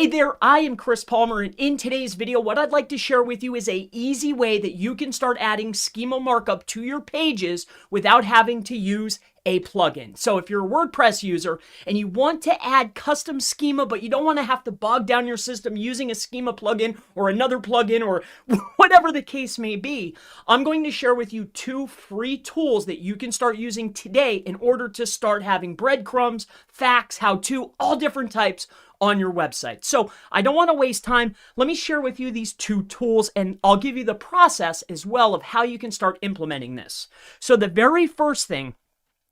Hey there, I am Chris Palmer, and in today's video, what I'd like to share with you is an easy way that you can start adding schema markup to your pages without having to use a plugin. So if you're a WordPress user and you want to add custom schema, but you don't want to have to bog down your system using a schema plugin or another plugin or whatever the case may be, I'm going to share with you 2 free tools that you can start using today in order to start having breadcrumbs, facts, how-to, all different types on your website. So I don't want to waste time. Let me share with you these 2 tools, and I'll give you the process as well of how you can start implementing this. So the very first thing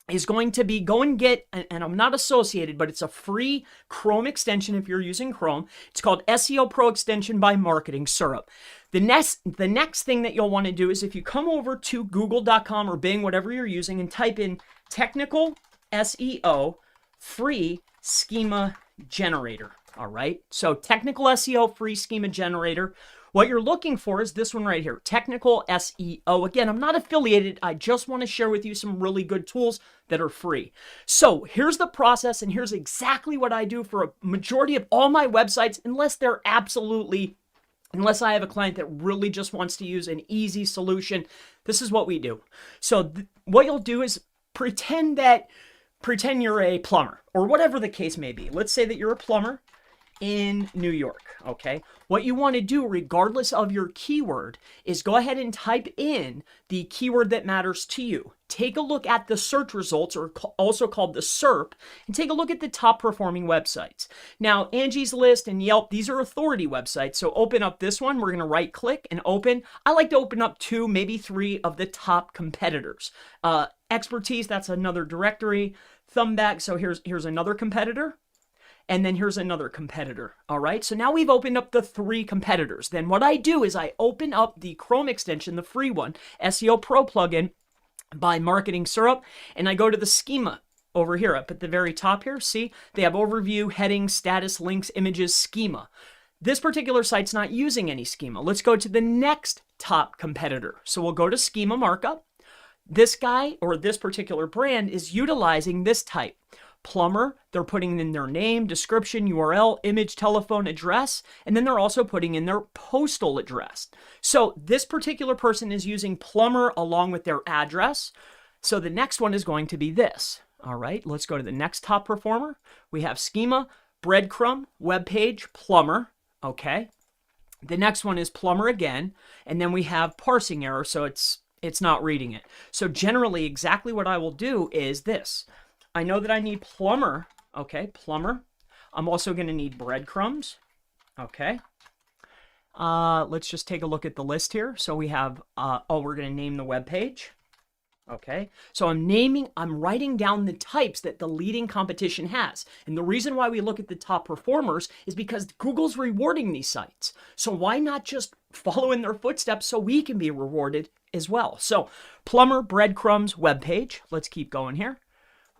is going to be go and get, and I'm not associated, but it's a free Chrome extension if you're using Chrome. It's called SEO Pro Extension by Marketing Syrup. The next thing that you'll want to do is if you come over to google.com or Bing, whatever you're using, and type in technical SEO free schema generator. All right. So technical SEO free schema generator. What you're looking for is this one right here, technical SEO. Again, I'm not affiliated. I just want to share with you some really good tools that are free. So here's the process, and here's exactly what I do for a majority of all my websites, unless I have a client that really just wants to use an easy solution. This is what we do. So what you'll do is pretend you're a plumber or whatever the case may be. Let's say that you're a plumber in New York, okay? What you want to do, regardless of your keyword, is go ahead and type in the keyword that matters to you. Take a look at the search results, or also called the SERP, and take a look at the top performing websites. Now, Angie's List and Yelp, these are authority websites, so open up this one. We're going to right click and open. I like to open up 2, maybe 3 of the top competitors. Expertise, that's another directory. Thumbback, so here's another competitor. And then here's another competitor. All right, so now we've opened up the 3 competitors. Then what I do is I open up the Chrome extension, the free one, SEO Pro plugin by Marketing Syrup, and I go to the schema over here up at the very top here. See, they have overview, heading, status, links, images, schema. This particular site's not using any schema. Let's go to the next top competitor. So we'll go to schema markup. This guy or this particular brand is utilizing this type. Plumber, they're putting in their name, description, URL, image, telephone, address, and then they're also putting in their postal address. So this particular person is using plumber along with their address. So the next one is going to be this. All right, let's go to the next top performer. We have schema, breadcrumb, web page, plumber. Okay. The next one is plumber again, and then we have parsing error, so it's not reading it. So generally, exactly what I will do is this. I know that I need plumber. Okay, plumber. I'm also going to need breadcrumbs. Okay. Let's just take a look at the list here. So we have, we're going to name the web page. Okay. So I'm writing down the types that the leading competition has. And the reason why we look at the top performers is because Google's rewarding these sites. So why not just follow in their footsteps so we can be rewarded as well? So plumber, breadcrumbs, web page. Let's keep going here.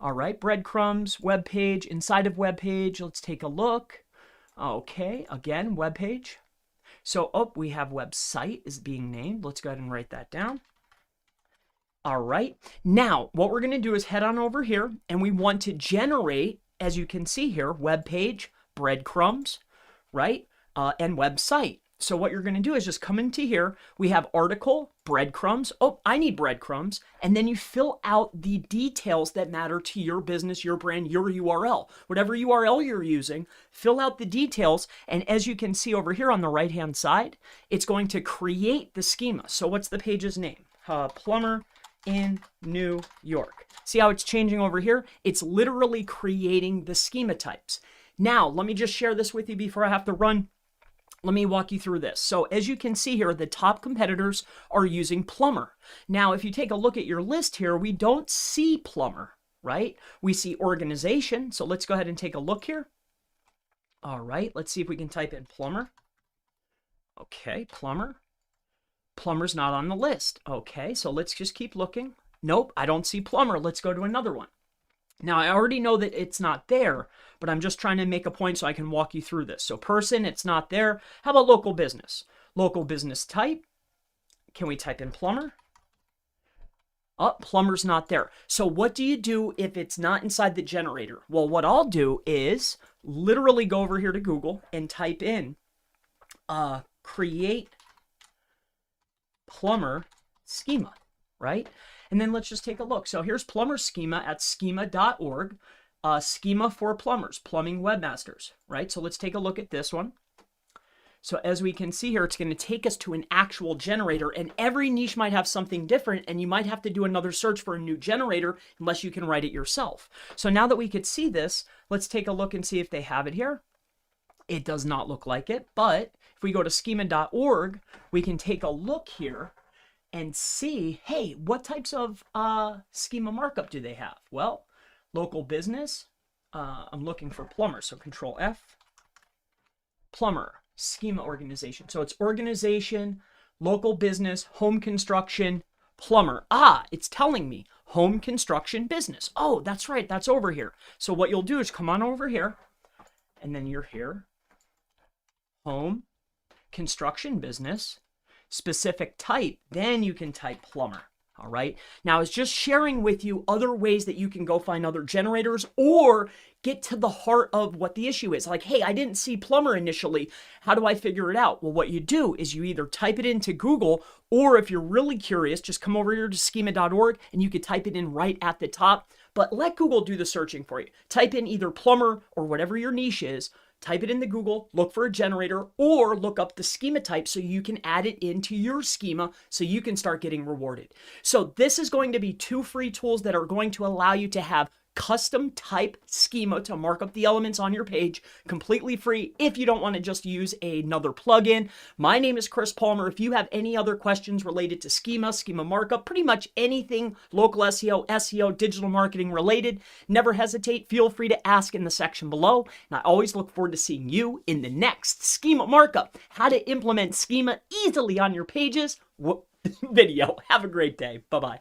All right, breadcrumbs, web page, inside of web page, let's take a look. Okay, again, web page. So, we have website is being named. Let's go ahead and write that down. All right, now what we're going to do is head on over here, and we want to generate, as you can see here, web page, breadcrumbs, right, and website. So what you're going to do is just come into here. We have article, breadcrumbs. I need breadcrumbs. And then you fill out the details that matter to your business, your brand, your URL. Whatever URL you're using, fill out the details. And as you can see over here on the right-hand side, it's going to create the schema. So what's the page's name? Plumber in New York. See how it's changing over here? It's literally creating the schema types. Now, let me just share this with you before I have to run. Let me walk you through this. So as you can see here, the top competitors are using plumber. Now, if you take a look at your list here, we don't see plumber, right? We see organization. So let's go ahead and take a look here. All right, let's see if we can type in plumber. Okay, plumber. Plumber's not on the list. Okay, so let's just keep looking. Nope, I don't see plumber. Let's go to another one. Now, I already know that it's not there, but I'm just trying to make a point so I can walk you through this. So person, it's not there. How about local business? Local business type. Can we type in plumber? Plumber's not there. So what do you do if it's not inside the generator? Well, what I'll do is literally go over here to Google and type in create plumber schema, right? And then let's just take a look. So here's plumber schema at schema.org, schema for plumbers, plumbing webmasters, right? So let's take a look at this one. So as we can see here, it's going to take us to an actual generator, and every niche might have something different, and you might have to do another search for a new generator unless you can write it yourself. So now that we could see this, let's take a look and see if they have it here. It does not look like it, but if we go to schema.org, we can take a look here and see, hey, what types of schema markup do they have? Well, local business, I'm looking for plumber, so Control F, plumber. Schema organization. So it's organization, local business, home construction, plumber. It's telling me home construction business. Oh, that's right. That's over here. So what you'll do is come on over here, and then you're here. Home construction business, specific type. Then you can type plumber. All right. Now, I was just sharing with you other ways that you can go find other generators or get to the heart of what the issue is. Like, hey, I didn't see plumber initially. How do I figure it out? Well, what you do is you either type it into Google, or if you're really curious, just come over here to schema.org and you could type it in right at the top. But let Google do the searching for you. Type in either plumber or whatever your niche is. Type it into Google, look for a generator, or look up the schema type so you can add it into your schema so you can start getting rewarded. So this is going to be 2 free tools that are going to allow you to have custom type schema to mark up the elements on your page completely free if you don't want to just use another plugin. My name is Chris Palmer. If you have any other questions related to schema markup, pretty much anything local SEO, digital marketing related, never hesitate. Feel free to ask in the section below. And I always look forward to seeing you in the next schema markup, how to implement schema easily on your pages video. Have a great day. Bye-bye.